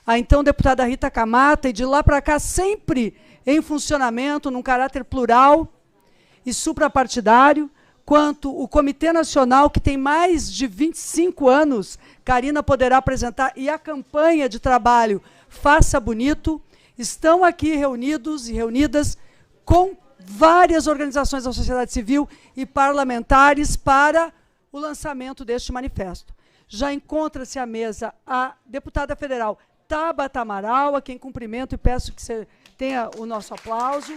a então deputada Rita Camata, e de lá para cá sempre em funcionamento, num caráter plural e suprapartidário, quanto o Comitê Nacional, que tem mais de 25 anos, Karina poderá apresentar, e a campanha de trabalho Faça Bonito, estão aqui reunidos e reunidas com várias organizações da sociedade civil e parlamentares para o lançamento deste manifesto. Já encontra-se à mesa a deputada federal Tabata Amaral, a quem cumprimento e peço que você tenha o nosso aplauso.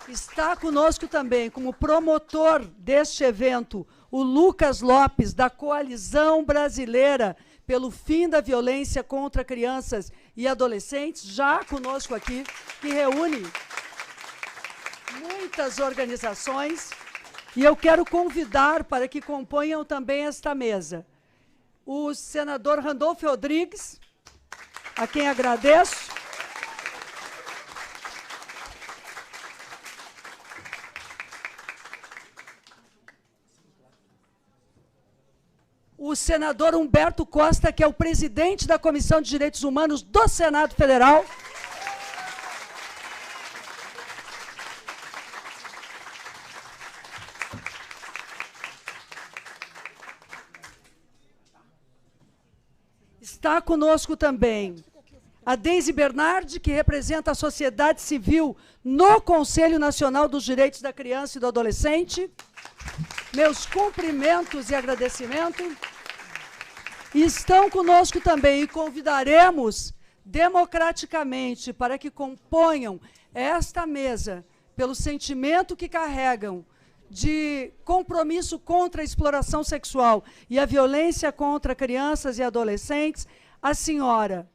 Está conosco também, como promotor deste evento, o Lucas Lopes, da Coalizão Brasileira pelo Fim da Violência contra Crianças e Adolescentes, já conosco aqui, que reúne muitas organizações. E eu quero convidar para que componham também esta mesa o senador Randolfo Rodrigues, a quem agradeço. O senador Humberto Costa, que é o presidente da Comissão de Direitos Humanos do Senado Federal. Está conosco também a Deise Bernardi, que representa a sociedade civil no Conselho Nacional dos Direitos da Criança e do Adolescente. Meus cumprimentos e agradecimento. E estão conosco também, e convidaremos democraticamente para que componham esta mesa, pelo sentimento que carregam de compromisso contra a exploração sexual e a violência contra crianças e adolescentes, a senhora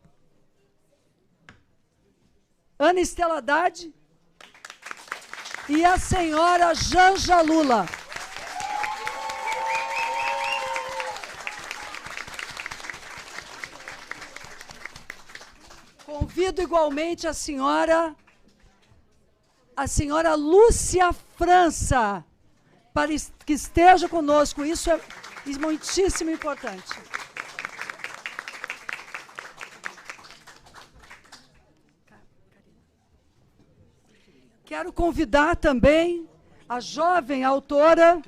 Ana Estela Haddad e a senhora Janja Lula. Convido igualmente a senhora Lúcia França, para que esteja conosco. Isso é muitíssimo importante. Quero convidar também a jovem autora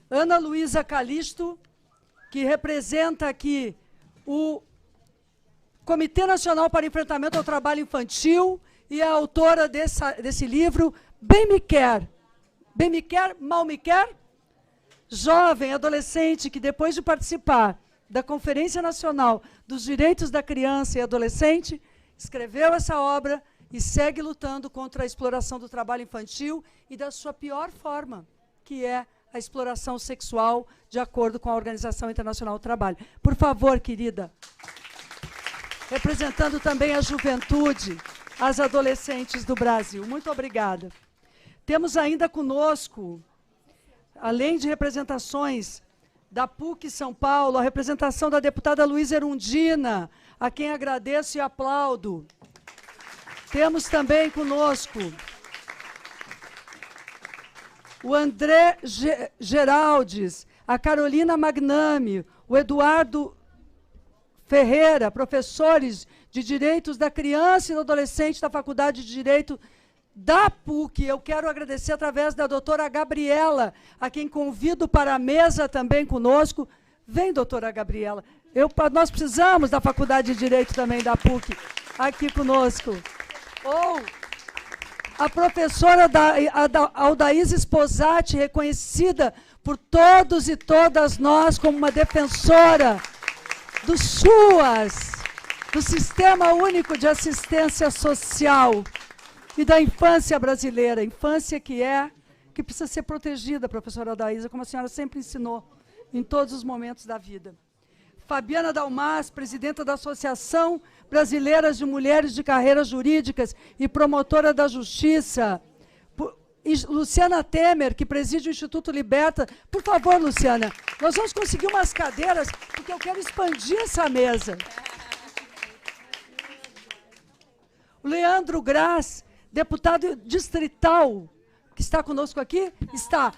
Ana Luísa Calisto, que representa aqui o Comitê Nacional para Enfrentamento ao Trabalho Infantil e é a autora desse livro, Bem Me Quer. Bem me quer, mal me quer? Jovem, adolescente, que depois de participar da Conferência Nacional dos Direitos da Criança e Adolescente, escreveu essa obra e segue lutando contra a exploração do trabalho infantil e da sua pior forma, que é a exploração sexual, de acordo com a Organização Internacional do Trabalho. Por favor, querida, representando também a juventude, as adolescentes do Brasil. Muito obrigada. Temos ainda conosco, além de representações da PUC São Paulo, a representação da deputada Luísa Erundina, a quem agradeço e aplaudo. Temos também conosco o André Geraldes, a Carolina Magnami, o Eduardo Ferreira, professores de Direitos da Criança e do Adolescente da Faculdade de Direito da PUC. Eu quero agradecer através da doutora Gabriela, a quem convido para a mesa também conosco. Vem, doutora Gabriela. Nós precisamos da Faculdade de Direito também da PUC aqui conosco. Ou a professora Aldaísa Sposati, reconhecida por todos e todas nós como uma defensora do SUAS, do Sistema Único de Assistência Social e da infância brasileira, infância que precisa ser protegida, professora Aldaísa, como a senhora sempre ensinou, em todos os momentos da vida. Fabiana Dalmas, presidenta da Associação Brasileira de Mulheres de Carreiras Jurídicas e promotora da Justiça. E Luciana Temer, que preside o Instituto Liberta. Por favor, Luciana, nós vamos conseguir umas cadeiras, porque eu quero expandir essa mesa. O Leandro Graz, deputado distrital que está conosco aqui? Está.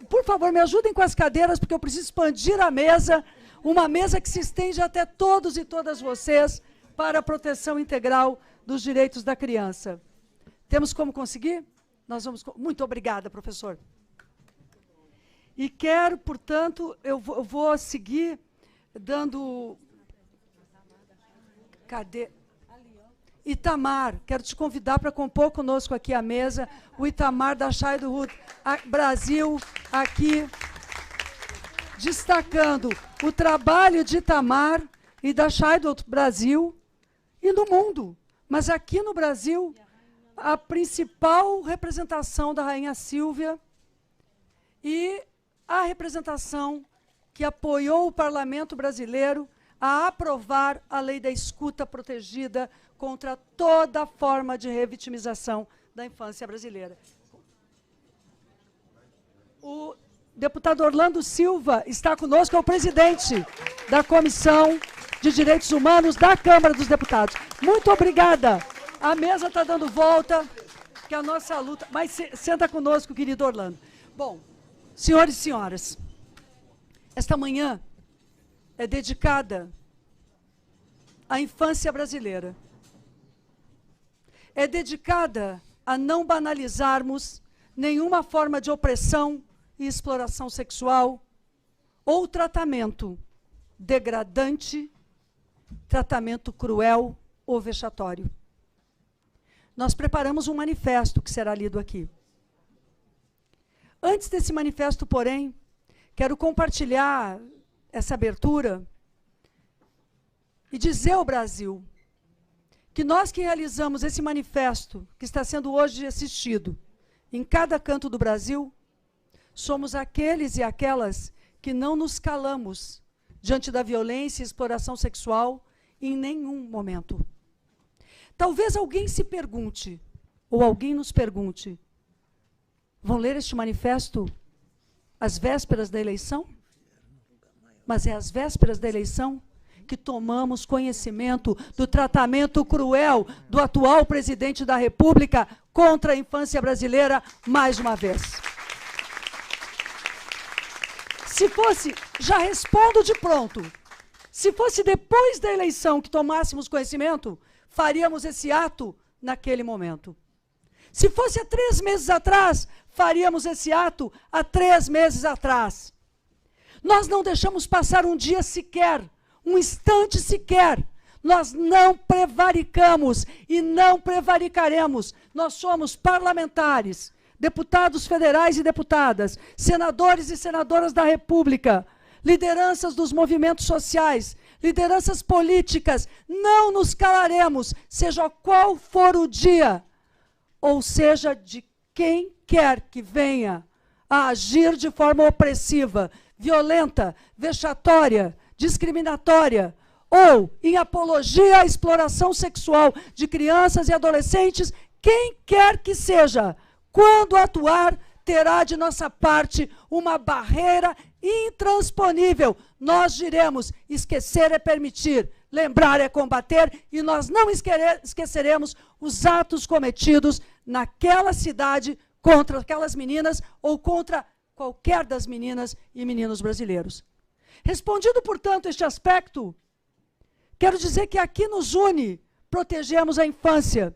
Por favor, me ajudem com as cadeiras, porque eu preciso expandir a mesa, uma mesa que se estende até todos e todas vocês, para a proteção integral dos direitos da criança. Temos como conseguir? Nós vamos. Muito obrigada, professor. E quero, portanto, eu vou seguir dando... Cadê? Itamar, quero te convidar para compor conosco aqui a mesa, o Itamar da Childhood Brasil, aqui, destacando o trabalho de Itamar e da Childhood Brasil e no mundo. Mas aqui no Brasil, a principal representação da Rainha Sílvia e a representação que apoiou o Parlamento brasileiro a aprovar a lei da escuta protegida contra toda forma de revitimização da infância brasileira. O deputado Orlando Silva está conosco, é o presidente da Comissão de Direitos Humanos da Câmara dos Deputados. Muito obrigada. A mesa está dando volta, que a nossa luta... Mas senta conosco, querido Orlando. Bom, senhores e senhoras, esta manhã é dedicada à infância brasileira. É dedicada a não banalizarmos nenhuma forma de opressão e exploração sexual ou tratamento degradante, tratamento cruel ou vexatório. Nós preparamos um manifesto que será lido aqui. Antes desse manifesto, porém, quero compartilhar essa abertura e dizer ao Brasil que nós que realizamos esse manifesto, que está sendo hoje assistido em cada canto do Brasil, somos aqueles e aquelas que não nos calamos diante da violência e exploração sexual em nenhum momento. Talvez alguém se pergunte, ou alguém nos pergunte, vão ler este manifesto às vésperas da eleição? Mas é às vésperas da eleição que tomamos conhecimento do tratamento cruel do atual presidente da República contra a infância brasileira, mais uma vez. Se fosse, já respondo de pronto, se fosse depois da eleição que tomássemos conhecimento, faríamos esse ato naquele momento. Se fosse há 3 meses atrás, faríamos esse ato há 3 meses atrás. Nós não deixamos passar um dia sequer, um instante sequer. Nós não prevaricamos e não prevaricaremos. Nós somos parlamentares, deputados federais e deputadas, senadores e senadoras da República, lideranças dos movimentos sociais, lideranças políticas. Não nos calaremos, seja qual for o dia, ou seja, de quem quer que venha a agir de forma opressiva, violenta, vexatória, discriminatória, ou em apologia à exploração sexual de crianças e adolescentes, quem quer que seja, quando atuar, terá de nossa parte uma barreira intransponível. Nós diremos, esquecer é permitir, lembrar é combater, e nós não esqueceremos os atos cometidos naquela cidade contra aquelas meninas ou contra qualquer das meninas e meninos brasileiros. Respondido, portanto, este aspecto, quero dizer que aqui nos une, protegemos a infância.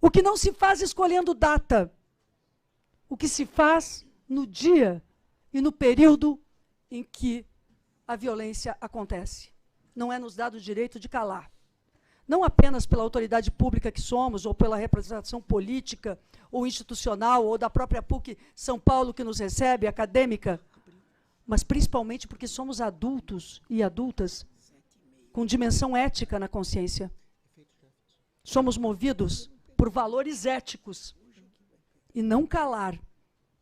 O que não se faz escolhendo data, o que se faz no dia e no período em que a violência acontece. Não é nos dado o direito de calar. Não apenas pela autoridade pública que somos, ou pela representação política, ou institucional, ou da própria PUC São Paulo que nos recebe, acadêmica, mas principalmente porque somos adultos e adultas com dimensão ética na consciência. Somos movidos por valores éticos e não calar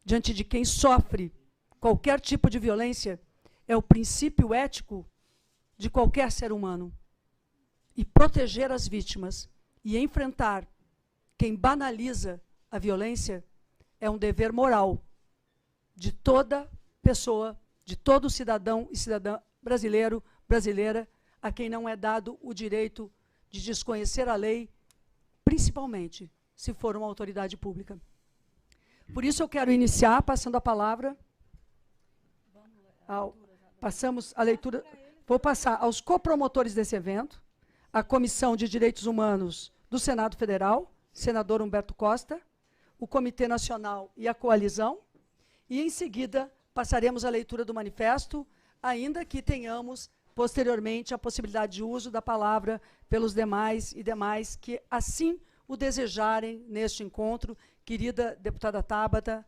diante de quem sofre qualquer tipo de violência é o princípio ético de qualquer ser humano. E proteger as vítimas e enfrentar quem banaliza a violência é um dever moral de toda pessoa, de todo cidadão e cidadã brasileiro, brasileira, a quem não é dado o direito de desconhecer a lei, principalmente se for uma autoridade pública. Por isso eu quero iniciar passando a palavra passamos a leitura. Vou passar aos copromotores desse evento, a Comissão de Direitos Humanos do Senado Federal, senador Humberto Costa, o Comitê Nacional e a Coalizão, e, em seguida, passaremos a leitura do manifesto, ainda que tenhamos, posteriormente, a possibilidade de uso da palavra pelos demais e demais que assim o desejarem neste encontro. Querida deputada Tabata,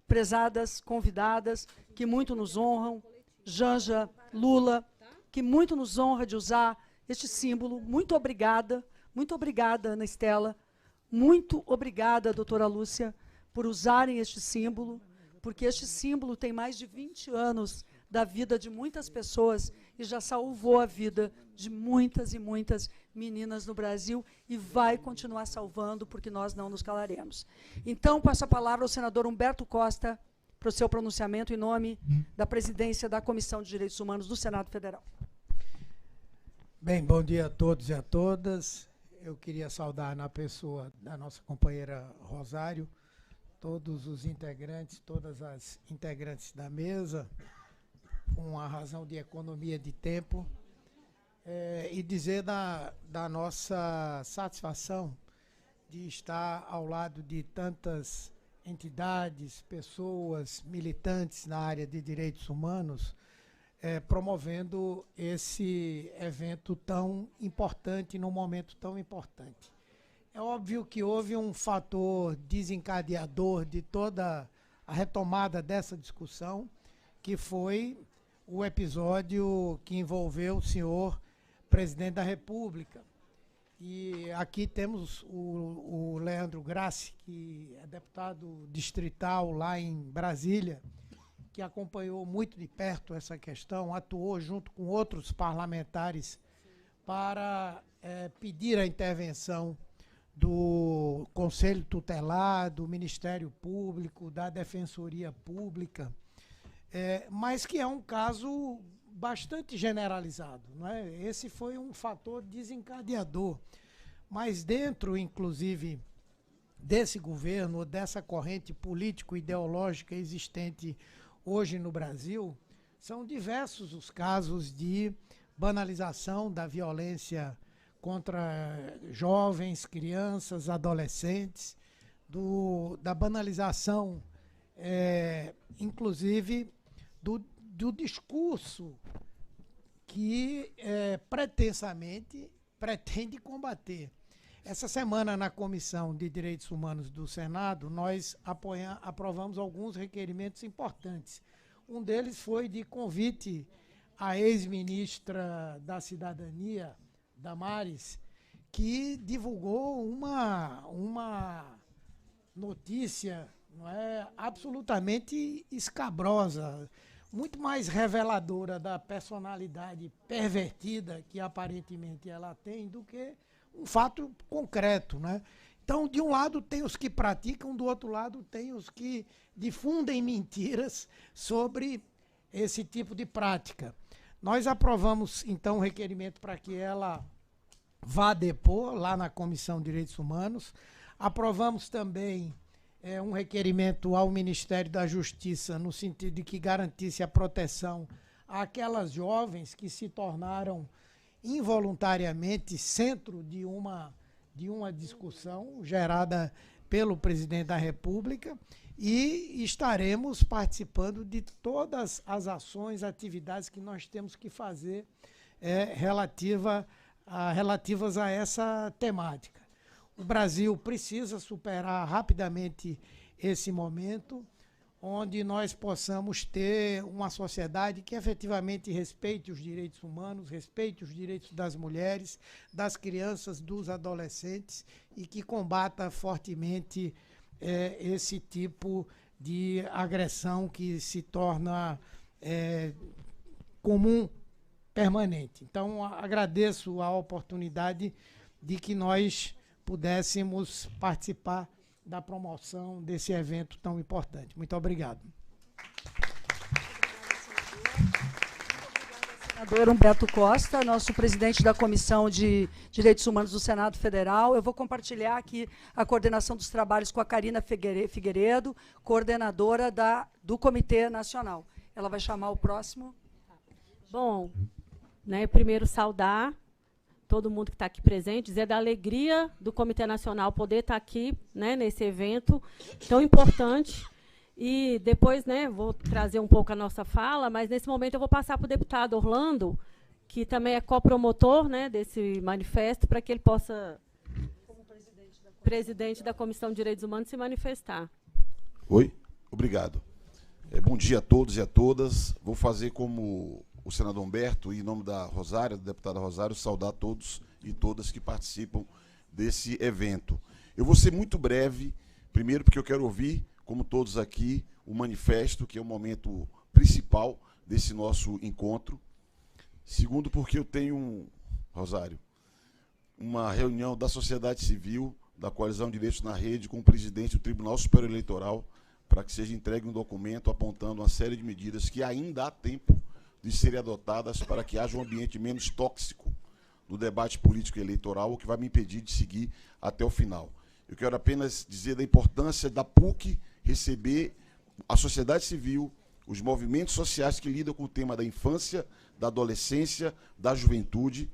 prezadas convidadas, que muito nos honram, Janja, Lula, que muito nos honra de usar este símbolo. Muito obrigada, Ana Estela, muito obrigada, doutora Lúcia, por usarem este símbolo, porque este símbolo tem mais de 20 anos da vida de muitas pessoas e já salvou a vida de muitas e muitas meninas no Brasil e vai continuar salvando, porque nós não nos calaremos. Então, passo a palavra ao senador Humberto Costa para o seu pronunciamento em nome da presidência da Comissão de Direitos Humanos do Senado Federal. Bem, bom dia a todos e a todas. Eu queria saudar na pessoa da nossa companheira Rosário, todos os integrantes, todas as integrantes da mesa, com a razão de economia de tempo, e dizer da nossa satisfação de estar ao lado de tantas entidades, pessoas, militantes na área de direitos humanos, promovendo esse evento tão importante, num momento tão importante. É óbvio que houve um fator desencadeador de toda a retomada dessa discussão, que foi o episódio que envolveu o senhor presidente da República. E aqui temos o Leandro Grassi, que é deputado distrital lá em Brasília, que acompanhou muito de perto essa questão, atuou junto com outros parlamentares para pedir a intervenção do Conselho Tutelar, do Ministério Público, da Defensoria Pública, mas que é um caso bastante generalizado, não é? Esse foi um fator desencadeador. Mas dentro, inclusive, desse governo, dessa corrente político-ideológica existente hoje no Brasil, são diversos os casos de banalização da violência contra jovens, crianças, adolescentes, da banalização, inclusive, do discurso que pretensamente pretende combater. Essa semana, na Comissão de Direitos Humanos do Senado, nós aprovamos alguns requerimentos importantes. Um deles foi de convite à ex-ministra da Cidadania, Damares, que divulgou uma notícia, não é, absolutamente escabrosa, muito mais reveladora da personalidade pervertida que aparentemente ela tem do que um fato concreto, né? Então, de um lado tem os que praticam, do outro lado tem os que difundem mentiras sobre esse tipo de prática. Nós aprovamos, então, o requerimento para que ela vá depor lá na Comissão de Direitos Humanos. Aprovamos também um requerimento ao Ministério da Justiça, no sentido de que garantisse a proteção àquelas jovens que se tornaram involuntariamente centro de uma discussão gerada pelo presidente da República, e estaremos participando de todas as ações, atividades que nós temos que fazer relativas a essa temática. O Brasil precisa superar rapidamente esse momento, onde nós possamos ter uma sociedade que efetivamente respeite os direitos humanos, respeite os direitos das mulheres, das crianças, dos adolescentes, e que combata fortemente esse tipo de agressão que se torna comum, permanente. Então, agradeço a oportunidade de que nós pudéssemos participar da promoção desse evento tão importante. Muito obrigado. Senador Humberto Costa, nosso presidente da Comissão de Direitos Humanos do Senado Federal. Eu vou compartilhar aqui a coordenação dos trabalhos com a Karina Figueiredo, coordenadora do Comitê Nacional. Ela vai chamar o próximo. Bom, né, primeiro saudar todo mundo que está aqui presente, dizer da alegria do Comitê Nacional poder estar aqui, né, nesse evento tão importante. E depois, né, vou trazer um pouco a nossa fala, mas nesse momento eu vou passar para o deputado Orlando, que também é copromotor, né, desse manifesto, para que ele possa, como presidente da Comissão de Direitos Humanos, se manifestar. Oi, obrigado. Bom dia a todos e a todas. Vou fazer como o senador Humberto, e em nome da Rosário, da deputada Rosário, saudar todos e todas que participam desse evento. Eu vou ser muito breve, primeiro porque eu quero ouvir, como todos aqui, o manifesto, que é o momento principal desse nosso encontro. Segundo, porque eu tenho, Rosário, uma reunião da sociedade civil, da Coalizão de Direitos na Rede, com o presidente do Tribunal Superior Eleitoral, para que seja entregue um documento apontando uma série de medidas que ainda há tempo de serem adotadas para que haja um ambiente menos tóxico no debate político e eleitoral, o que vai me impedir de seguir até o final. Eu quero apenas dizer da importância da PUC receber a sociedade civil, os movimentos sociais que lidam com o tema da infância, da adolescência, da juventude,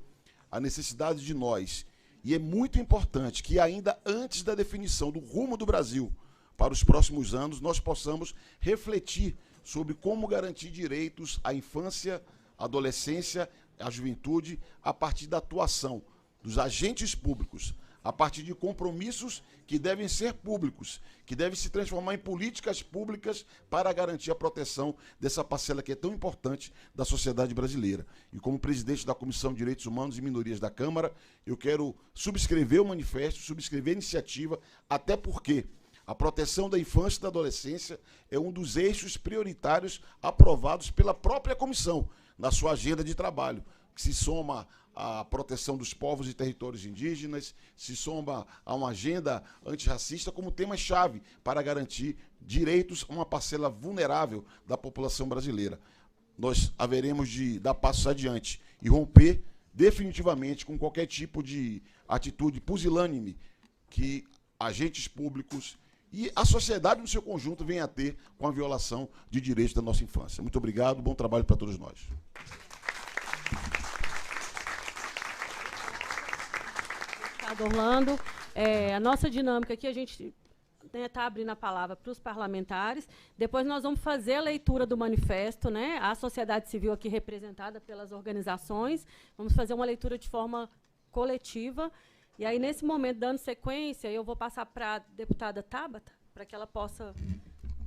a necessidade de nós. E é muito importante que ainda antes da definição do rumo do Brasil para os próximos anos, nós possamos refletir sobre como garantir direitos à infância, à adolescência, à juventude, a partir da atuação dos agentes públicos, a partir de compromissos que devem ser públicos, que devem se transformar em políticas públicas para garantir a proteção dessa parcela que é tão importante da sociedade brasileira. E como presidente da Comissão de Direitos Humanos e Minorias da Câmara, eu quero subscrever o manifesto, subscrever a iniciativa, até porque a proteção da infância e da adolescência é um dos eixos prioritários aprovados pela própria comissão na sua agenda de trabalho, que se soma à proteção dos povos e territórios indígenas, se soma a uma agenda antirracista como tema-chave para garantir direitos a uma parcela vulnerável da população brasileira. Nós haveremos de dar passos adiante e romper definitivamente com qualquer tipo de atitude pusilânime que agentes públicos e a sociedade no seu conjunto venha a ter com a violação de direitos da nossa infância. Muito obrigado, bom trabalho para todos nós. Orlando, a nossa dinâmica aqui, a gente está abrindo a palavra para os parlamentares, depois nós vamos fazer a leitura do manifesto, né, a sociedade civil aqui representada pelas organizações, vamos fazer uma leitura de forma coletiva, e aí, nesse momento, dando sequência, eu vou passar para a deputada Tabata, para que ela possa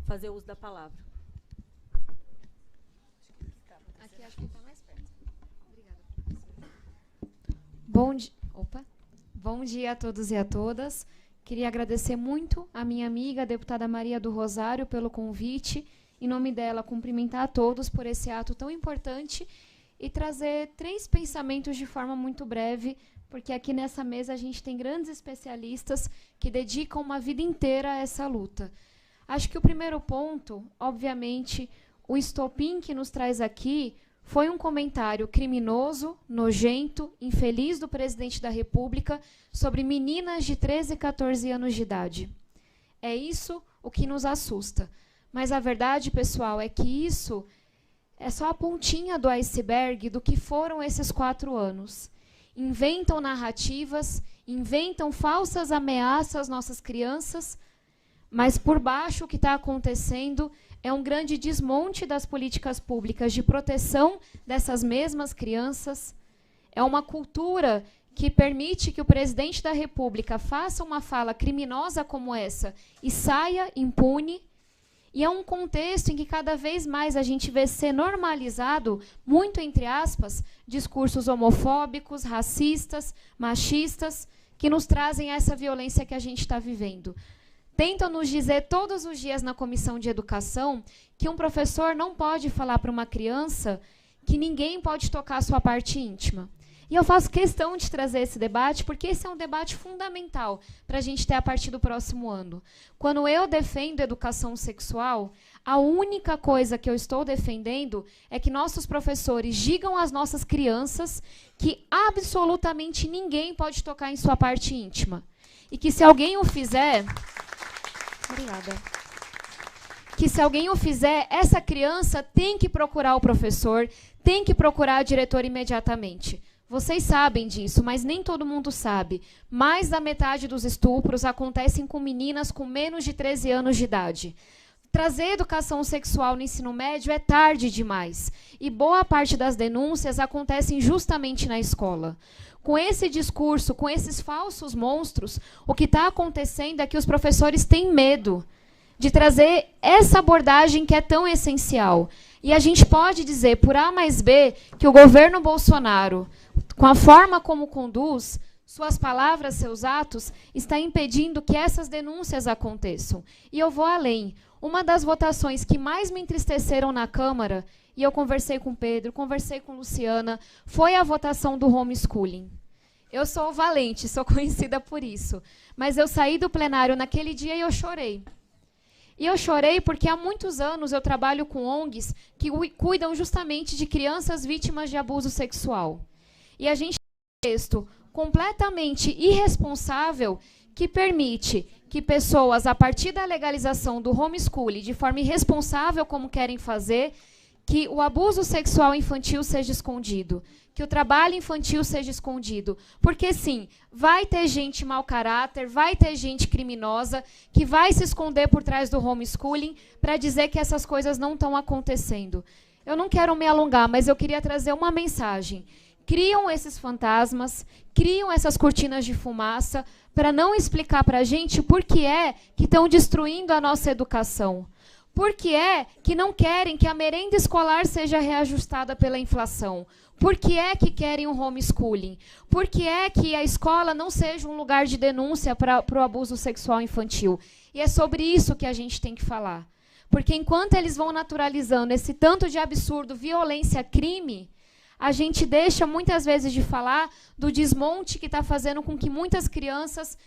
fazer uso da palavra. Aqui acho que está mais perto. Obrigada. Bom dia a todos e a todas. Queria agradecer muito a minha amiga, a deputada Maria do Rosário, pelo convite. Em nome dela, cumprimentar a todos por esse ato tão importante e trazer 3 pensamentos de forma muito breve, porque aqui nessa mesa a gente tem grandes especialistas que dedicam uma vida inteira a essa luta. Acho que o primeiro ponto, obviamente, o estopim que nos traz aqui foi um comentário criminoso, nojento, infeliz do presidente da República sobre meninas de 13 e 14 anos de idade. É isso o que nos assusta. Mas a verdade, pessoal, é que isso é só a pontinha do iceberg do que foram esses 4 anos. Inventam narrativas, inventam falsas ameaças às nossas crianças, mas por baixo o que está acontecendo é um grande desmonte das políticas públicas de proteção dessas mesmas crianças. É uma cultura que permite que o presidente da República faça uma fala criminosa como essa e saia impune. E é um contexto em que cada vez mais a gente vê ser normalizado, muito entre aspas, discursos homofóbicos, racistas, machistas, que nos trazem essa violência que a gente está vivendo. Tentam nos dizer todos os dias na Comissão de Educação que um professor não pode falar para uma criança que ninguém pode tocar a sua parte íntima. E eu faço questão de trazer esse debate, porque esse é um debate fundamental para a gente ter a partir do próximo ano. Quando eu defendo educação sexual, a única coisa que eu estou defendendo é que nossos professores digam às nossas crianças que absolutamente ninguém pode tocar em sua parte íntima. E que se alguém o fizer... Obrigada. Que se alguém o fizer, essa criança tem que procurar o professor, tem que procurar a diretora imediatamente. Vocês sabem disso, mas nem todo mundo sabe. Mais da metade dos estupros acontecem com meninas com menos de 13 anos de idade. Trazer educação sexual no ensino médio é tarde demais. E boa parte das denúncias acontecem justamente na escola. Com esse discurso, com esses falsos monstros, o que está acontecendo é que os professores têm medo de trazer essa abordagem que é tão essencial. E a gente pode dizer, por A mais B, que o governo Bolsonaro, com a forma como conduz, suas palavras, seus atos, está impedindo que essas denúncias aconteçam. E eu vou além. Uma das votações que mais me entristeceram na Câmara, e eu conversei com Pedro, conversei com Luciana, foi a votação do homeschooling. Eu sou valente, sou conhecida por isso. Mas eu saí do plenário naquele dia e eu chorei. E eu chorei porque há muitos anos eu trabalho com ONGs que cuidam justamente de crianças vítimas de abuso sexual. E a gente tem um texto completamente irresponsável que permite que pessoas, a partir da legalização do homeschooling, de forma irresponsável como querem fazer, que o abuso sexual infantil seja escondido, que o trabalho infantil seja escondido. Porque, sim, vai ter gente mau caráter, vai ter gente criminosa que vai se esconder por trás do homeschooling para dizer que essas coisas não estão acontecendo. Eu não quero me alongar, mas eu queria trazer uma mensagem. Criam esses fantasmas, criam essas cortinas de fumaça para não explicar para a gente por que é que estão destruindo a nossa educação. Por que é que não querem que a merenda escolar seja reajustada pela inflação? Por que é que querem um homeschooling? Por que é que a escola não seja um lugar de denúncia para o abuso sexual infantil? E é sobre isso que a gente tem que falar. Porque enquanto eles vão naturalizando esse tanto de absurdo, violência, crime, a gente deixa muitas vezes de falar do desmonte que está fazendo com que muitas crianças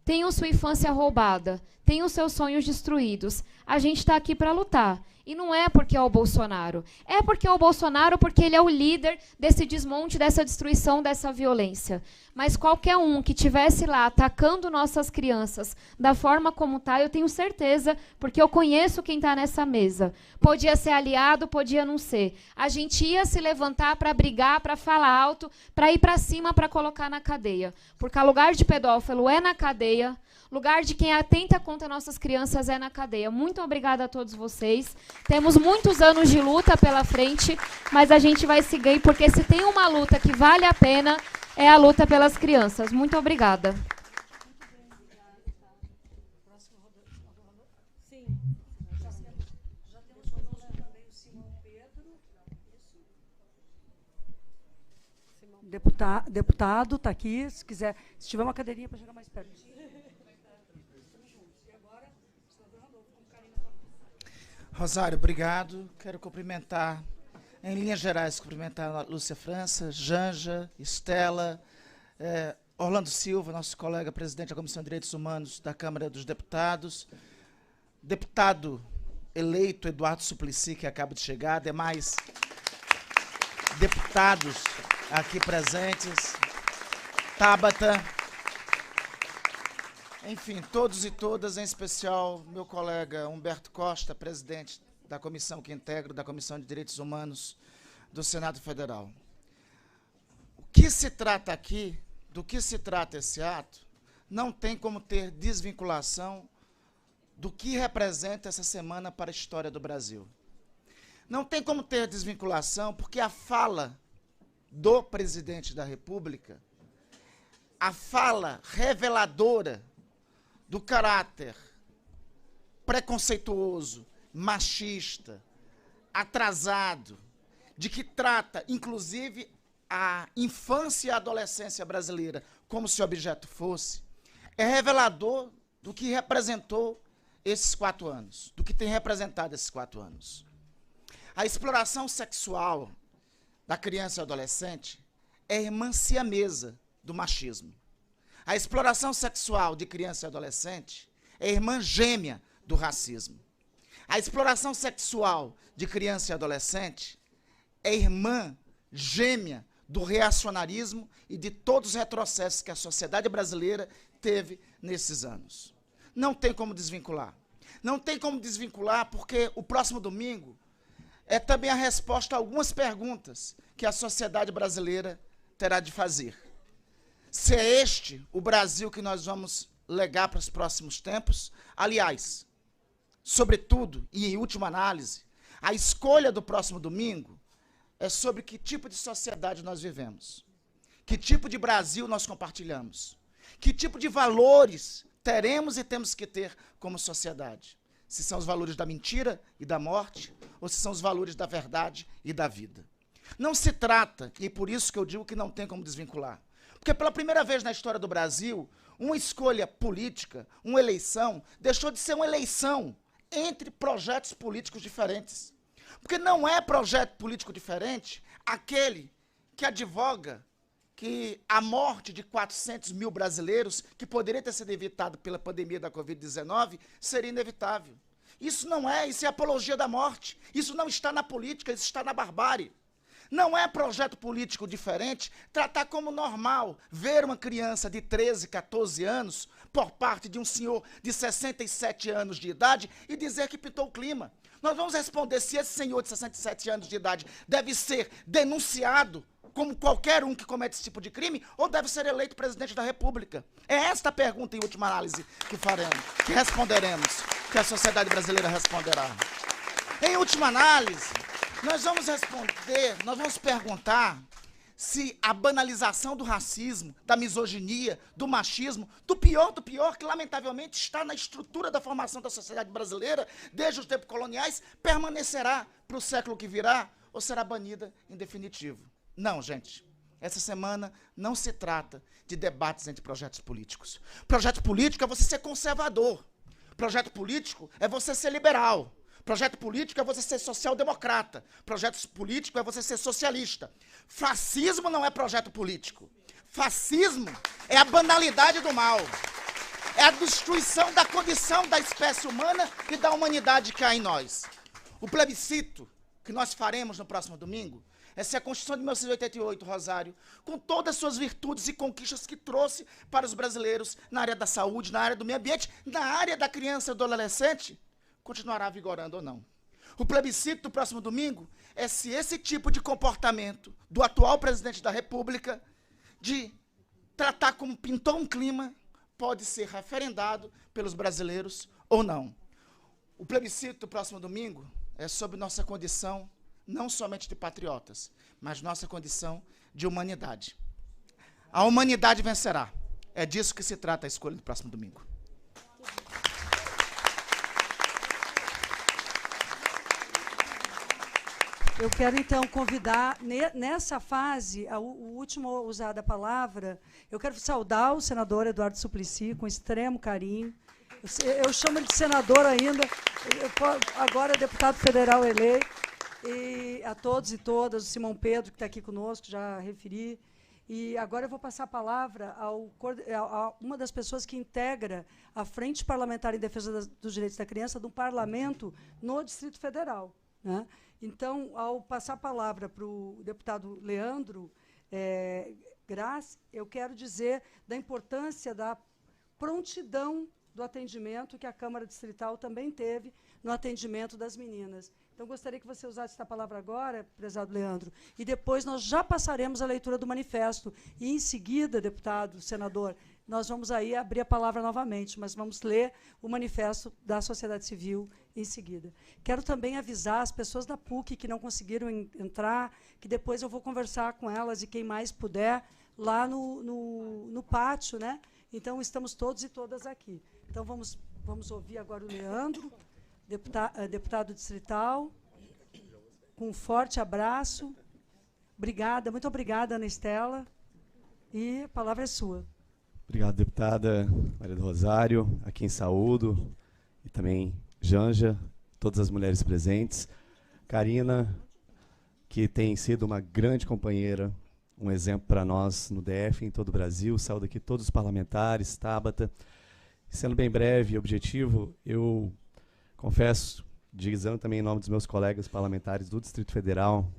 tenham sua infância roubada, tenham seus sonhos destruídos. A gente está aqui para lutar. E não é porque é o Bolsonaro. É porque é o Bolsonaro, porque ele é o líder desse desmonte, dessa destruição, dessa violência. Mas qualquer um que estivesse lá atacando nossas crianças da forma como está, eu tenho certeza, porque eu conheço quem está nessa mesa. Podia ser aliado, podia não ser. A gente ia se levantar para brigar, para falar alto, para ir para cima, para colocar na cadeia. Porque o lugar de pedófilo é na cadeia. Lugar de quem atenta contra nossas crianças é na cadeia. Muito obrigada a todos vocês. Temos muitos anos de luta pela frente, mas a gente vai seguir, porque se tem uma luta que vale a pena, é a luta pelas crianças. Muito obrigada. Deputado, está aqui. Se quiser, se tiver uma cadeirinha para chegar mais perto. Rosário, obrigado. Quero cumprimentar, em linhas gerais, cumprimentar a Lúcia França, Janja, Estela, Orlando Silva, nosso colega presidente da Comissão de Direitos Humanos da Câmara dos Deputados, deputado eleito Eduardo Suplicy, que acaba de chegar, demais deputados aqui presentes, Tabata, enfim, todos e todas, em especial meu colega Humberto Costa, presidente da comissão que integro, da Comissão de Direitos Humanos do Senado Federal. O que se trata aqui, do que se trata esse ato, não tem como ter desvinculação do que representa essa semana para a história do Brasil. Não tem como ter desvinculação, porque a fala do presidente da República, a fala reveladora do caráter preconceituoso, machista, atrasado, de que trata, inclusive, a infância e a adolescência brasileira como se objeto fosse, é revelador do que representou esses 4 anos, do que tem representado esses 4 anos. A exploração sexual da criança e adolescente é irmã siamesa do machismo. A exploração sexual de criança e adolescente é irmã gêmea do racismo. A exploração sexual de criança e adolescente é irmã gêmea do reacionarismo e de todos os retrocessos que a sociedade brasileira teve nesses anos. Não tem como desvincular. Não tem como desvincular porque o próximo domingo é também a resposta a algumas perguntas que a sociedade brasileira terá de fazer. Se é este o Brasil que nós vamos legar para os próximos tempos? Aliás, sobretudo, e em última análise, a escolha do próximo domingo é sobre que tipo de sociedade nós vivemos, que tipo de Brasil nós compartilhamos, que tipo de valores teremos e temos que ter como sociedade. Se são os valores da mentira e da morte, ou se são os valores da verdade e da vida. Não se trata, e é por isso que eu digo que não tem como desvincular, porque pela primeira vez na história do Brasil, uma escolha política, uma eleição, deixou de ser uma eleição entre projetos políticos diferentes. Porque não é projeto político diferente aquele que advoga que a morte de 400 mil brasileiros, que poderia ter sido evitada pela pandemia da Covid-19, seria inevitável. Isso não é, isso é apologia da morte. Isso não está na política, isso está na barbárie. Não é projeto político diferente tratar como normal ver uma criança de 13, 14 anos por parte de um senhor de 67 anos de idade e dizer que pintou o clima. Nós vamos responder se esse senhor de 67 anos de idade deve ser denunciado como qualquer um que comete esse tipo de crime ou deve ser eleito presidente da República. É esta a pergunta, em última análise, que faremos, que responderemos, que a sociedade brasileira responderá. Em última análise, nós vamos responder, nós vamos perguntar se a banalização do racismo, da misoginia, do machismo, do pior, que lamentavelmente está na estrutura da formação da sociedade brasileira, desde os tempos coloniais, permanecerá para o século que virá ou será banida em definitivo. Não, gente. Essa semana não se trata de debates entre projetos políticos. Projeto político é você ser conservador. Projeto político é você ser liberal. Projeto político é você ser social-democrata. Projeto político é você ser socialista. Fascismo não é projeto político. Fascismo é a banalidade do mal. É a destruição da condição da espécie humana e da humanidade que há em nós. O plebiscito que nós faremos no próximo domingo é se a Constituição de 1988, Rosário, com todas as suas virtudes e conquistas que trouxe para os brasileiros na área da saúde, na área do meio ambiente, na área da criança e do adolescente, continuará vigorando ou não. O plebiscito do próximo domingo é se esse tipo de comportamento do atual presidente da República, de tratar como pintou um clima, pode ser referendado pelos brasileiros ou não. O plebiscito do próximo domingo é sobre nossa condição, não somente de patriotas, mas nossa condição de humanidade. A humanidade vencerá. É disso que se trata a escolha do próximo domingo. Eu quero, então, convidar, nessa fase, o último a usar a palavra, eu quero saudar o senador Eduardo Suplicy com extremo carinho. Eu chamo ele de senador ainda, agora é deputado federal eleito. E a todos e todas, o Simão Pedro, que está aqui conosco, já referi. E agora eu vou passar a palavra a uma das pessoas que integra a Frente Parlamentar em Defesa dos Direitos da Criança do Parlamento no Distrito Federal, né? Então, ao passar a palavra para o deputado Leandro Graça, eu quero dizer da importância da prontidão do atendimento que a Câmara Distrital também teve no atendimento das meninas. Então, gostaria que você usasse essa palavra agora, prezado Leandro, e depois nós já passaremos a leitura do manifesto. E, em seguida, deputado, senador, nós vamos aí abrir a palavra novamente, mas vamos ler o manifesto da sociedade civil em seguida. Quero também avisar as pessoas da PUC que não conseguiram entrar, que depois eu vou conversar com elas e quem mais puder, lá no pátio, né? Então, estamos todos e todas aqui. Então, vamos ouvir agora o Leandro, deputado distrital, com um forte abraço. Obrigada, muito obrigada, Ana Estela. E a palavra é sua. Obrigado, deputada Maria do Rosário, a quem saúdo, e também Janja, todas as mulheres presentes. Karina, que tem sido uma grande companheira, um exemplo para nós no DF, em todo o Brasil. Saúdo aqui todos os parlamentares, Tabata. Sendo bem breve e objetivo, eu confesso, dizendo também em nome dos meus colegas parlamentares do Distrito Federal,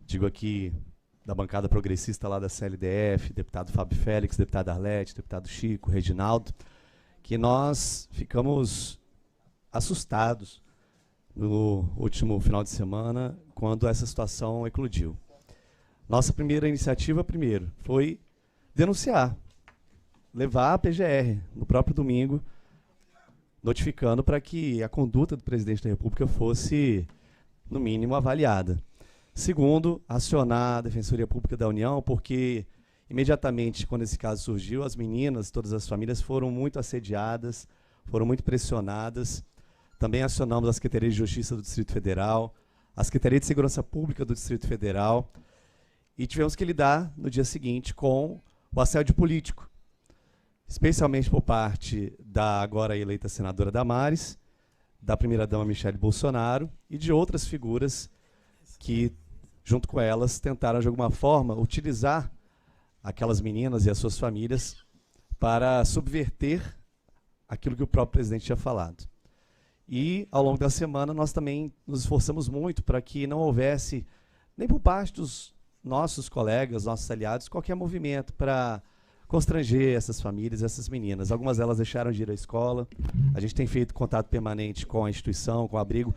digo aqui da bancada progressista lá da CLDF, deputado Fábio Félix, deputado Arlete, deputado Chico, Reginaldo, que nós ficamos assustados no último final de semana, quando essa situação eclodiu. Nossa primeira iniciativa, primeiro, foi denunciar, levar a PGR no próprio domingo, notificando para que a conduta do presidente da República fosse, no mínimo, avaliada. Segundo, acionar a Defensoria Pública da União, porque imediatamente, quando esse caso surgiu, as meninas, todas as famílias foram muito assediadas, foram muito pressionadas. Também acionamos a Secretaria de Justiça do Distrito Federal, a Secretaria de Segurança Pública do Distrito Federal, e tivemos que lidar, no dia seguinte, com o assédio político, especialmente por parte da agora eleita senadora Damares, da primeira-dama Michele Bolsonaro e de outras figuras que, junto com elas, tentaram, de alguma forma, utilizar aquelas meninas e as suas famílias para subverter aquilo que o próprio presidente tinha falado. E, ao longo da semana, nós também nos esforçamos muito para que não houvesse, nem por parte dos nossos colegas, nossos aliados, qualquer movimento para constranger essas famílias, essas meninas. Algumas delas deixaram de ir à escola. A gente tem feito contato permanente com a instituição, com o abrigo.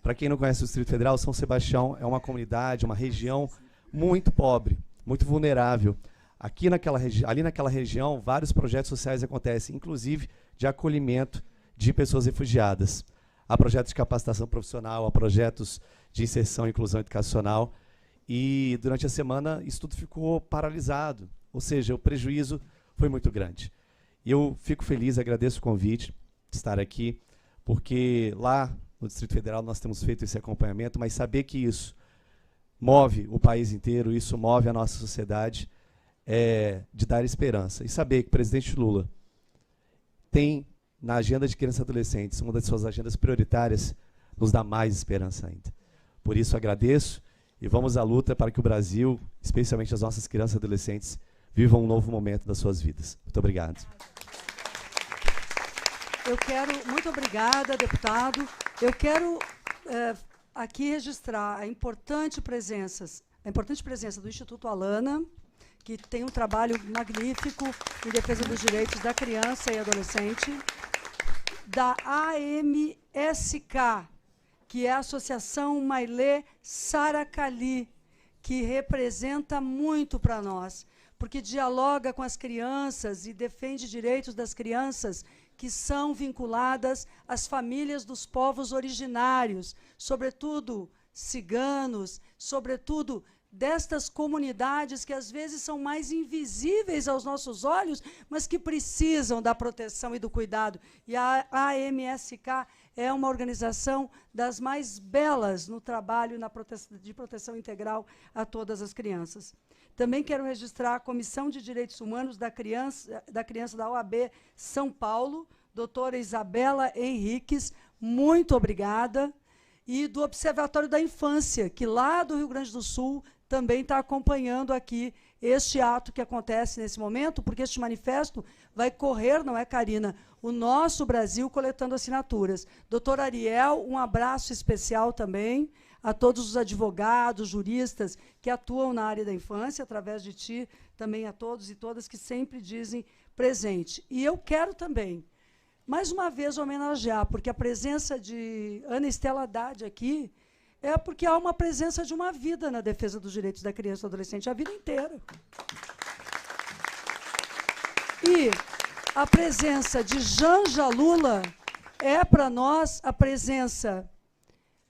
Para quem não conhece o Distrito Federal, São Sebastião é uma comunidade, uma região muito pobre, muito vulnerável. Ali naquela região, vários projetos sociais acontecem, inclusive de acolhimento de pessoas refugiadas. Há projetos de capacitação profissional, há projetos de inserção e inclusão educacional. E, durante a semana, isso tudo ficou paralisado. Ou seja, o prejuízo foi muito grande. E eu fico feliz, agradeço o convite de estar aqui, porque lá no Distrito Federal nós temos feito esse acompanhamento, mas saber que isso move o país inteiro, isso move a nossa sociedade, é de dar esperança. E saber que o presidente Lula tem, na agenda de crianças e adolescentes, uma das suas agendas prioritárias, nos dá mais esperança ainda. Por isso, agradeço e vamos à luta para que o Brasil, especialmente as nossas crianças e adolescentes, vivam um novo momento das suas vidas. Muito obrigado. Muito obrigada, deputado. Eu quero aqui registrar a importante presença do Instituto Alana, que tem um trabalho magnífico em defesa dos direitos da criança e adolescente, da AMSK, que é a Associação Mailê Saracali, que representa muito para nós, porque dialoga com as crianças e defende direitos das crianças que são vinculadas às famílias dos povos originários, sobretudo ciganos, sobretudo destas comunidades que às vezes são mais invisíveis aos nossos olhos, mas que precisam da proteção e do cuidado. E a AMSK é uma organização das mais belas no trabalho de proteção integral a todas as crianças. Também quero registrar a Comissão de Direitos Humanos da Criança da OAB São Paulo, doutora Isabela Henriques, muito obrigada, e do Observatório da Infância, que lá do Rio Grande do Sul também está acompanhando aqui este ato que acontece nesse momento, porque este manifesto vai correr, não é, Karina, o nosso Brasil coletando assinaturas. Doutor Ariel, um abraço especial também a todos os advogados, juristas que atuam na área da infância, através de ti, também a todos e todas que sempre dizem presente. E eu quero também, mais uma vez, homenagear, porque a presença de Ana Estela Haddad aqui é porque há uma presença de uma vida na defesa dos direitos da criança e do adolescente, a vida inteira. E a presença de Janja Lula é, para nós, a presença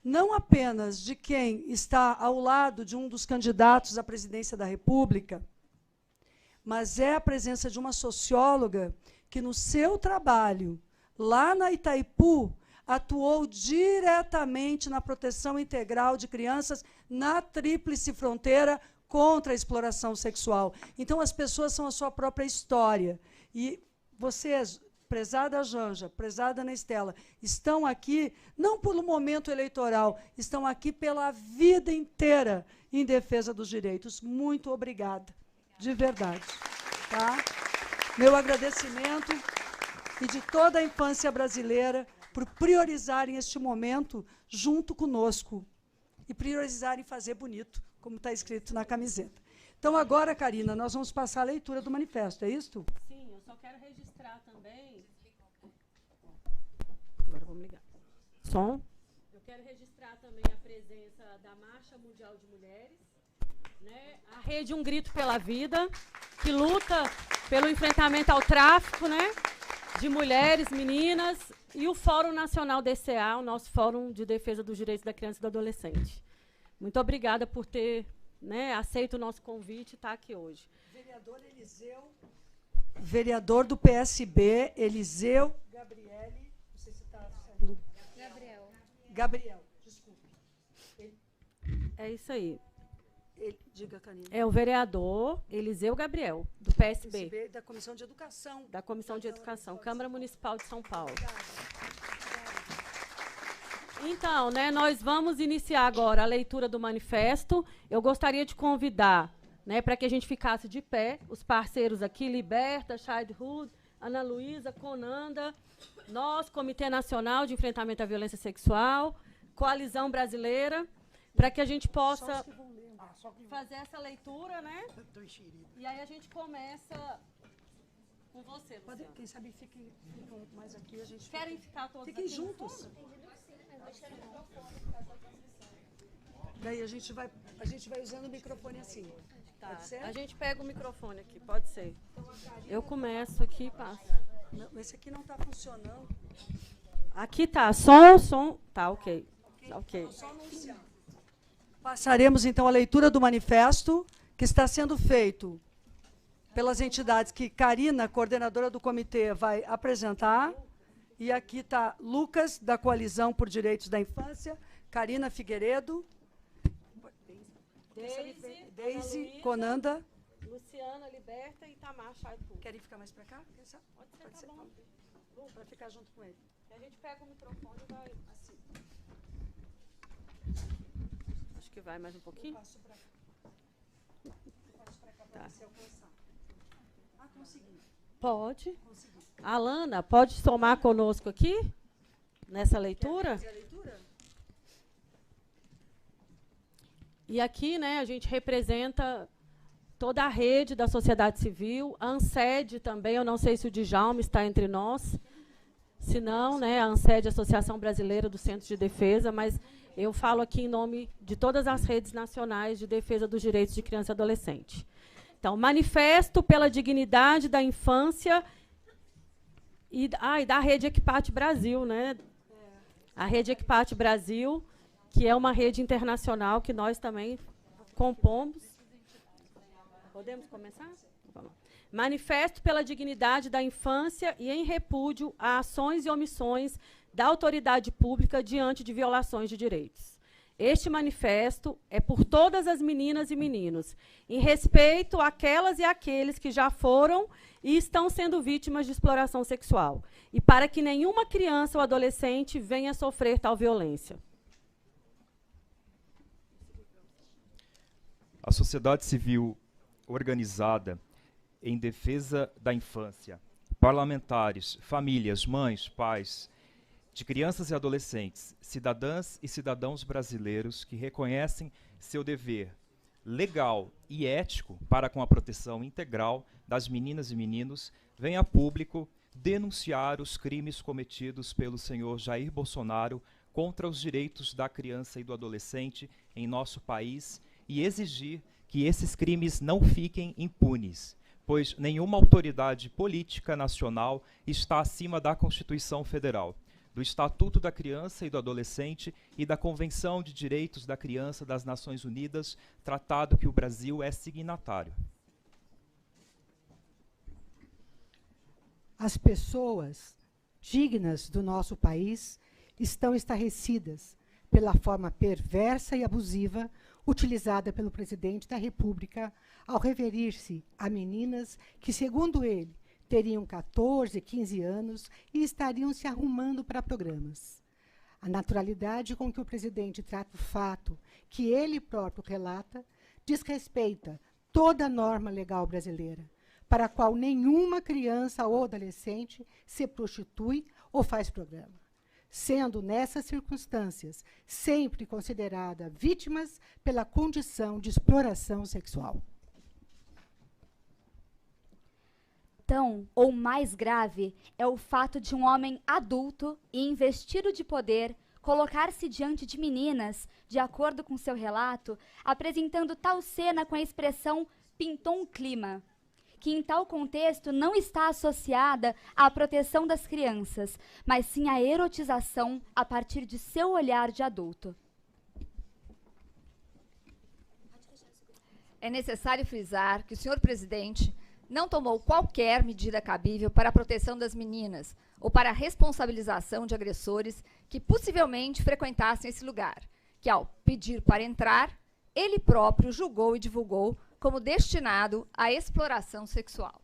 não apenas de quem está ao lado de um dos candidatos à presidência da República, mas é a presença de uma socióloga que, no seu trabalho, lá na Itaipu, atuou diretamente na proteção integral de crianças na tríplice fronteira contra a exploração sexual. Então, as pessoas são a sua própria história. E vocês, prezada Janja, prezada Ana Estela, estão aqui não pelo momento eleitoral, estão aqui pela vida inteira em defesa dos direitos. Muito obrigada, de verdade. Tá? Meu agradecimento e de toda a infância brasileira por priorizarem este momento junto conosco e priorizarem fazer bonito, como está escrito na camiseta. Então, agora, Karina, nós vamos passar a leitura do manifesto, é isso? Sim, eu só quero registrar também... Agora vamos ligar. Som. Eu quero registrar também a presença da Marcha Mundial de Mulheres, né? A Rede Um Grito pela Vida, que luta pelo enfrentamento ao tráfico, né? De mulheres, meninas, e o Fórum Nacional DCA, o nosso Fórum de Defesa dos Direitos da Criança e do Adolescente. Muito obrigada por ter, né, aceito o nosso convite e estar aqui hoje. Vereador Eliseu, vereador do PSB, Eliseu Gabriele, não sei se está saindo. Gabriel, desculpe. É isso aí. Diga, Karina. É o vereador Eliseu Gabriel, do PSB. PSB da Comissão de Educação. Da Comissão de Educação, Câmara Municipal de São Paulo. Então, né, nós vamos iniciar agora a leitura do manifesto. Eu gostaria de convidar, né, para que a gente ficasse de pé, os parceiros aqui, Liberta, Childhood, Ana Luísa, Conanda, nós, Comitê Nacional de Enfrentamento à Violência Sexual, Coalizão Brasileira, para que a gente possa fazer essa leitura, né? E aí a gente começa com você, Luciana. Quem sabe fiquem mais aqui, a gente... Querem ficar todos Fiquem aqui juntos. Daí a gente vai usando o microfone assim. Tá. Pode ser? A gente pega o microfone aqui, pode ser. Eu começo aqui e passo. Não, esse aqui não está funcionando. Aqui tá, som. Tá, ok. Tá, ok. Só anunciar. Passaremos, então, a leitura do manifesto, que está sendo feito pelas entidades que Karina, coordenadora do comitê, vai apresentar. E aqui está Lucas, da Coalizão por Direitos da Infância, Karina Figueiredo, Deise, Conanda, Luciana, Liberta e Itamar Chaitu. Querem ficar mais para cá? Pode ser, tá bom. Para ficar junto com ele. A gente pega o microfone e vai assim. Acho que vai mais um pouquinho. Passo para cá para você alcançar. Ah, consegui. Pode. Consegui. Alana, pode somar conosco aqui, nessa leitura? Quer fazer a leitura? E aqui, né, a gente representa toda a rede da sociedade civil, a ANSED também, eu não sei se o Djalma está entre nós, se não, né, a ANSED, Associação Brasileira do Centro de Defesa, mas eu falo aqui em nome de todas as redes nacionais de defesa dos direitos de criança e adolescente. Então, manifesto pela dignidade da infância e da Rede Equipate Brasil, né? A Rede Equipate Brasil, que é uma rede internacional que nós também compomos. Podemos começar? Vamos lá. Manifesto pela dignidade da infância e em repúdio a ações e omissões da autoridade pública diante de violações de direitos. Este manifesto é por todas as meninas e meninos, em respeito àquelas e àqueles que já foram e estão sendo vítimas de exploração sexual, e para que nenhuma criança ou adolescente venha sofrer tal violência. A sociedade civil organizada em defesa da infância, parlamentares, famílias, mães, pais, de crianças e adolescentes, cidadãs e cidadãos brasileiros que reconhecem seu dever legal e ético para com a proteção integral das meninas e meninos, vem a público denunciar os crimes cometidos pelo senhor Jair Bolsonaro contra os direitos da criança e do adolescente em nosso país e exigir que esses crimes não fiquem impunes, pois nenhuma autoridade política nacional está acima da Constituição Federal, do Estatuto da Criança e do Adolescente e da Convenção de Direitos da Criança das Nações Unidas, tratado que o Brasil é signatário. As pessoas dignas do nosso país estão estarrecidas pela forma perversa e abusiva utilizada pelo presidente da República ao referir-se a meninas que, segundo ele, teriam 14, 15 anos e estariam se arrumando para programas. A naturalidade com que o presidente trata o fato que ele próprio relata desrespeita toda a norma legal brasileira, para a qual nenhuma criança ou adolescente se prostitui ou faz programa, sendo nessas circunstâncias sempre considerada vítimas pela condição de exploração sexual. Tão ou mais grave é o fato de um homem adulto e investido de poder colocar-se diante de meninas, de acordo com seu relato, apresentando tal cena com a expressão "pintou um clima", que em tal contexto não está associada à proteção das crianças, mas sim à erotização a partir de seu olhar de adulto. É necessário frisar que o senhor presidente não tomou qualquer medida cabível para a proteção das meninas ou para a responsabilização de agressores que possivelmente frequentassem esse lugar, que, ao pedir para entrar, ele próprio julgou e divulgou como destinado à exploração sexual.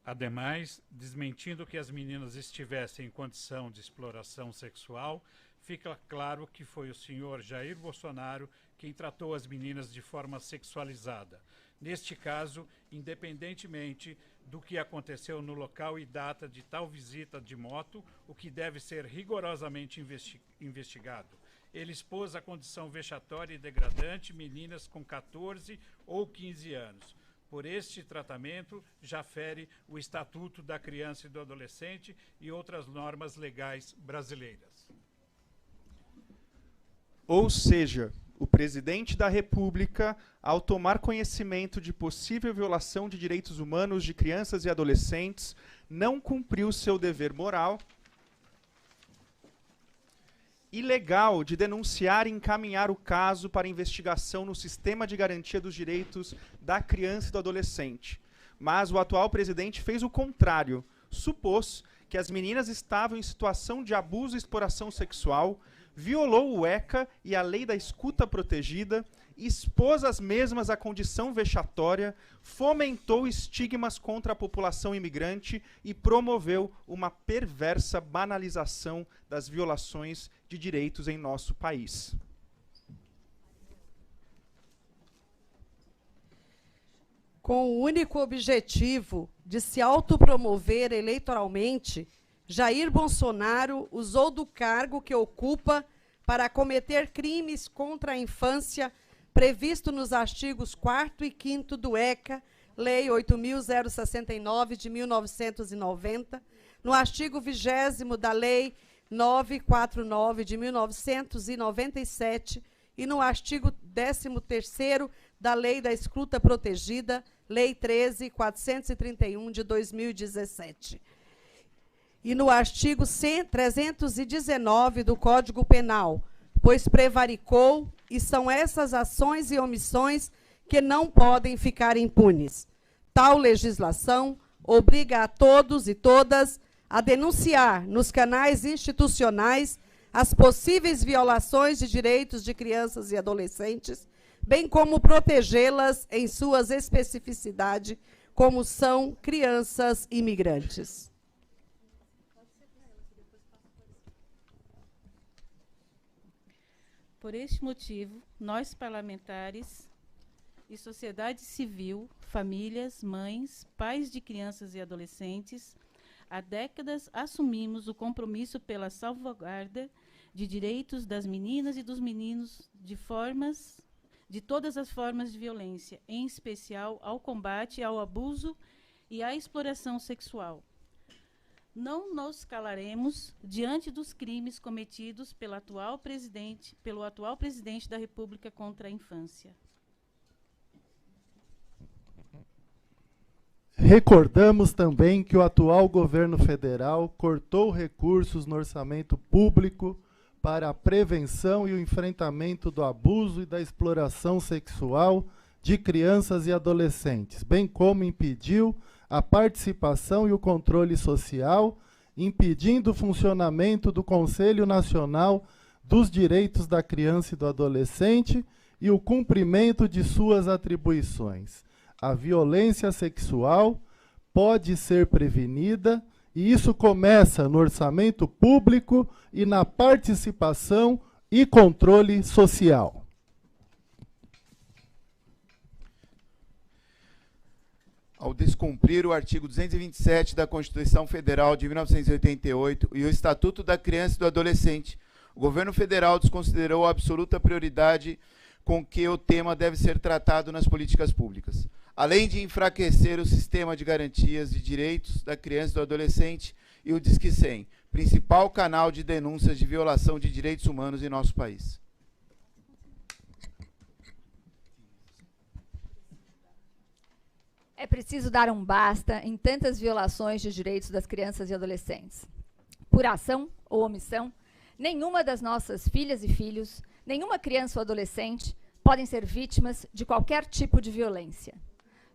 Ademais, desmentindo que as meninas estivessem em condição de exploração sexual, fica claro que foi o senhor Jair Bolsonaro quem tratou as meninas de forma sexualizada. Neste caso, independentemente do que aconteceu no local e data de tal visita de moto, o que deve ser rigorosamente investigado. Ele expôs a condição vexatória e degradante meninas com 14 ou 15 anos. Por este tratamento, já fere o Estatuto da Criança e do Adolescente e outras normas legais brasileiras. Ou seja, o presidente da República, ao tomar conhecimento de possível violação de direitos humanos de crianças e adolescentes, não cumpriu seu dever moral e legal de denunciar e encaminhar o caso para investigação no Sistema de Garantia dos Direitos da Criança e do Adolescente. Mas o atual presidente fez o contrário, supôs que as meninas estavam em situação de abuso e exploração sexual, violou o ECA e a Lei da Escuta Protegida, expôs as mesmas à condição vexatória, fomentou estigmas contra a população imigrante e promoveu uma perversa banalização das violações de direitos em nosso país. Com o único objetivo de se autopromover eleitoralmente, Jair Bolsonaro usou do cargo que ocupa para cometer crimes contra a infância previsto nos artigos 4º e 5º do ECA, Lei 8.069 de 1990, no artigo 20º da Lei 949 de 1997 e no artigo 13º da Lei da Escuta Protegida, Lei 13.431 de 2017. E no artigo 319 do Código Penal, pois prevaricou, e são essas ações e omissões que não podem ficar impunes. Tal legislação obriga a todos e todas a denunciar nos canais institucionais as possíveis violações de direitos de crianças e adolescentes, bem como protegê-las em suas especificidades, como são crianças imigrantes. Por este motivo, nós parlamentares e sociedade civil, famílias, mães, pais de crianças e adolescentes, há décadas assumimos o compromisso pela salvaguarda de direitos das meninas e dos meninos de todas as formas de violência, em especial ao combate ao abuso e à exploração sexual. Não nos calaremos diante dos crimes cometidos pelo atual presidente da República contra a infância. Recordamos também que o atual governo federal cortou recursos no orçamento público para a prevenção e o enfrentamento do abuso e da exploração sexual de crianças e adolescentes, bem como impediu a participação e o controle social, impedindo o funcionamento do Conselho Nacional dos Direitos da Criança e do Adolescente e o cumprimento de suas atribuições. A violência sexual pode ser prevenida, e isso começa no orçamento público e na participação e controle social. Ao descumprir o artigo 227 da Constituição Federal de 1988 e o Estatuto da Criança e do Adolescente, o governo federal desconsiderou a absoluta prioridade com que o tema deve ser tratado nas políticas públicas. Além de enfraquecer o sistema de garantias de direitos da criança e do adolescente e o Disque 100, principal canal de denúncias de violação de direitos humanos em nosso país. É preciso dar um basta em tantas violações de direitos das crianças e adolescentes. Por ação ou omissão, nenhuma das nossas filhas e filhos, nenhuma criança ou adolescente podem ser vítimas de qualquer tipo de violência.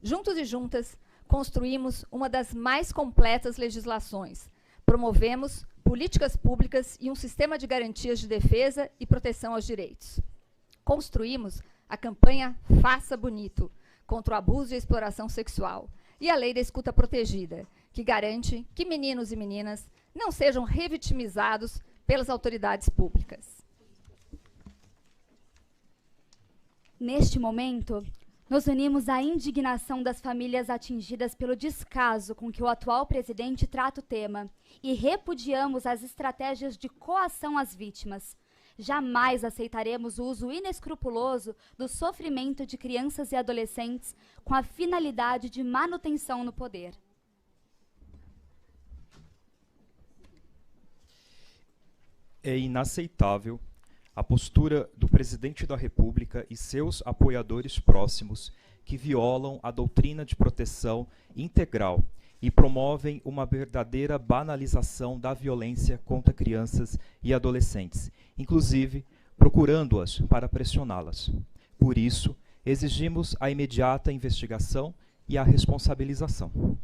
Juntos e juntas, construímos uma das mais completas legislações. Promovemos políticas públicas e um sistema de garantias de defesa e proteção aos direitos. Construímos a campanha Faça Bonito, contra o abuso e a exploração sexual, e a Lei da Escuta Protegida, que garante que meninos e meninas não sejam revitimizados pelas autoridades públicas. Neste momento, nos unimos à indignação das famílias atingidas pelo descaso com que o atual presidente trata o tema e repudiamos as estratégias de coação às vítimas. Jamais aceitaremos o uso inescrupuloso do sofrimento de crianças e adolescentes com a finalidade de manutenção no poder. É inaceitável a postura do presidente da República e seus apoiadores próximos que violam a doutrina de proteção integral e promovem uma verdadeira banalização da violência contra crianças e adolescentes, inclusive procurando-as para pressioná-las. Por isso, exigimos a imediata investigação e a responsabilização.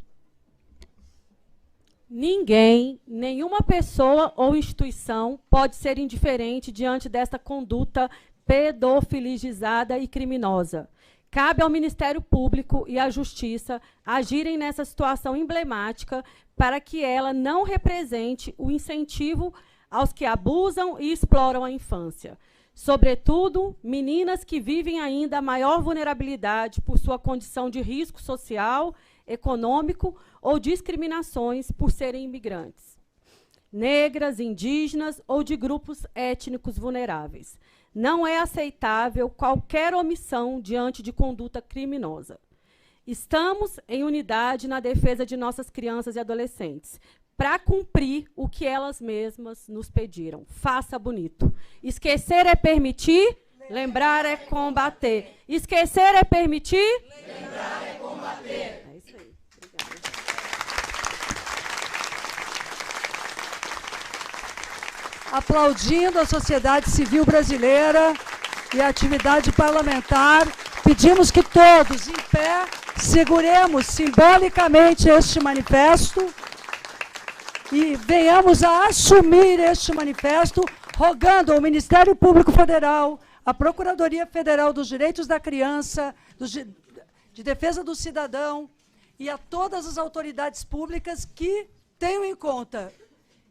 Ninguém, nenhuma pessoa ou instituição pode ser indiferente diante desta conduta pedofilizada e criminosa. Cabe ao Ministério Público e à Justiça agirem nessa situação emblemática para que ela não represente o incentivo aos que abusam e exploram a infância. Sobretudo, meninas que vivem ainda a maior vulnerabilidade por sua condição de risco social, econômico ou discriminações por serem imigrantes, negras, indígenas ou de grupos étnicos vulneráveis. Não é aceitável qualquer omissão diante de conduta criminosa. Estamos em unidade na defesa de nossas crianças e adolescentes, para cumprir o que elas mesmas nos pediram. Faça bonito. Esquecer é permitir, lembrar é combater. Esquecer é permitir, lembrar é combater. É isso aí. Obrigada. Aplaudindo a sociedade civil brasileira e a atividade parlamentar, pedimos que todos, em pé, seguremos simbolicamente este manifesto e venhamos a assumir este manifesto, rogando ao Ministério Público Federal, à Procuradoria Federal dos Direitos da Criança, de Defesa do Cidadão e a todas as autoridades públicas que tenham em conta: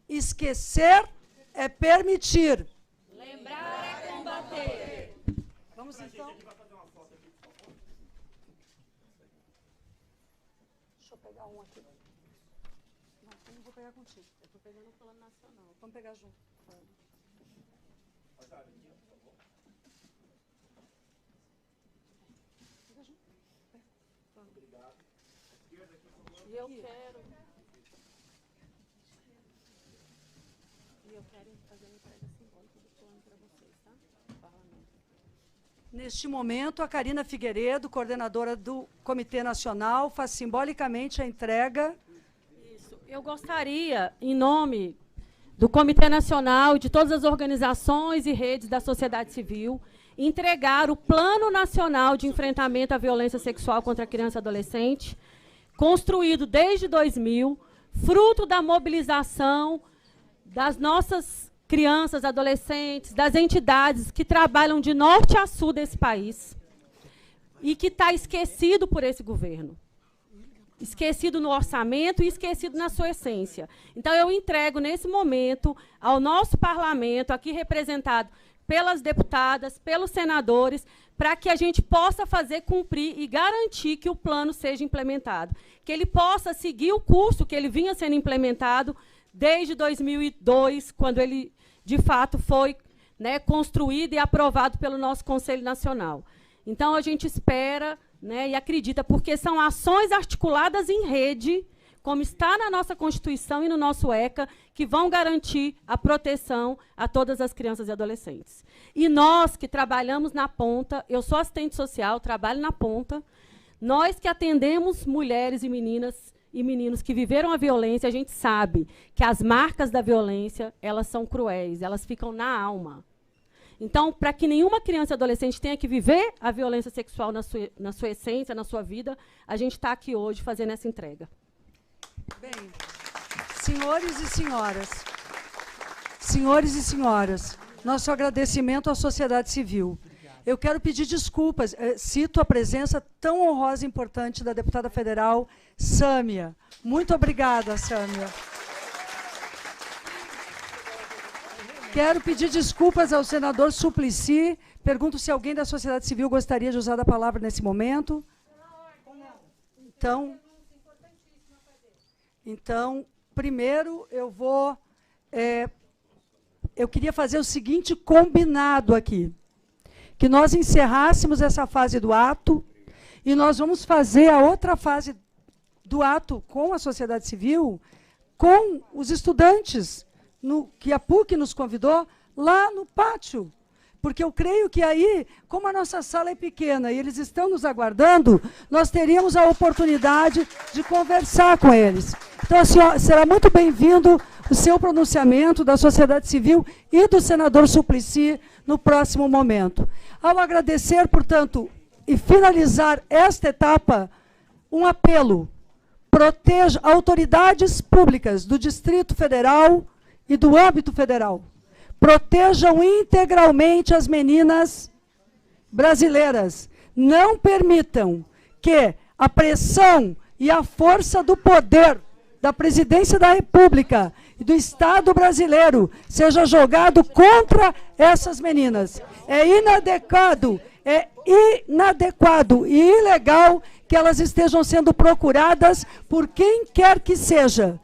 esquecer é permitir. Lembrar é combater. Vamos então. Deixa eu pegar um aqui. Não, eu não vou pegar contigo. Eu estou pegando o plano nacional. Vamos pegar junto. Pega junto. Obrigado. E eu quero. Fazer uma entrega simbólica do plano para vocês, tá? Neste momento, a Karina Figueiredo, coordenadora do Comitê Nacional, faz simbolicamente a entrega. Isso. Eu gostaria, em nome do Comitê Nacional e de todas as organizações e redes da sociedade civil, entregar o Plano Nacional de Enfrentamento à Violência Sexual contra a Criança e Adolescente, construído desde 2000, fruto da mobilização das nossas crianças, adolescentes, das entidades que trabalham de norte a sul desse país e que está esquecido por esse governo. Esquecido no orçamento e esquecido na sua essência. Então, eu entrego, nesse momento, ao nosso parlamento, aqui representado pelas deputadas, pelos senadores, para que a gente possa fazer cumprir e garantir que o plano seja implementado. Que ele possa seguir o curso que ele vinha sendo implementado desde 2002, quando ele, de fato, foi, né, construído e aprovado pelo nosso Conselho Nacional. Então, a gente espera, né, e acredita, porque são ações articuladas em rede, como está na nossa Constituição e no nosso ECA, que vão garantir a proteção a todas as crianças e adolescentes. E nós que trabalhamos na ponta, eu sou assistente social, trabalho na ponta, nós que atendemos mulheres e meninos que viveram a violência, a gente sabe que as marcas da violência, elas são cruéis, elas ficam na alma. Então, para que nenhuma criança e adolescente tenha que viver a violência sexual na sua essência, na sua vida, a gente está aqui hoje fazendo essa entrega. Bem, senhores e senhoras, nosso agradecimento à sociedade civil. Eu quero pedir desculpas, cito a presença tão honrosa e importante da deputada federal Sâmia. Muito obrigada, Sâmia. Quero pedir desculpas ao senador Suplicy. Pergunto se alguém da sociedade civil gostaria de usar a palavra nesse momento. Então, primeiro eu queria fazer o seguinte combinado aqui, que nós encerrássemos essa fase do ato e nós vamos fazer a outra fase do ato com a sociedade civil, com os estudantes, que a PUC nos convidou, lá no pátio. Porque eu creio que aí, como a nossa sala é pequena e eles estão nos aguardando, nós teríamos a oportunidade de conversar com eles. Então, assim, será muito bem-vindo o seu pronunciamento da sociedade civil e do senador Suplicy no próximo momento. Ao agradecer, portanto, e finalizar esta etapa, um apelo: proteja autoridades públicas do Distrito Federal e do âmbito federal. Protejam integralmente as meninas brasileiras. Não permitam que a pressão e a força do poder da Presidência da República e do Estado brasileiro seja jogado contra essas meninas. É inadequado e ilegal que elas estejam sendo procuradas por quem quer que seja.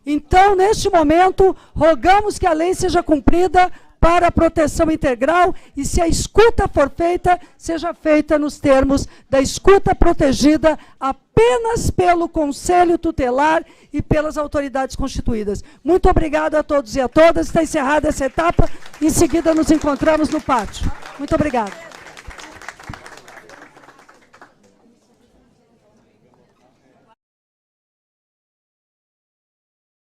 Então, neste momento, rogamos que a lei seja cumprida para a proteção integral e, se a escuta for feita, seja feita nos termos da escuta protegida apenas pelo Conselho Tutelar e pelas autoridades constituídas. Muito obrigada a todos e a todas. Está encerrada essa etapa. Em seguida, nos encontramos no pátio. Muito obrigada.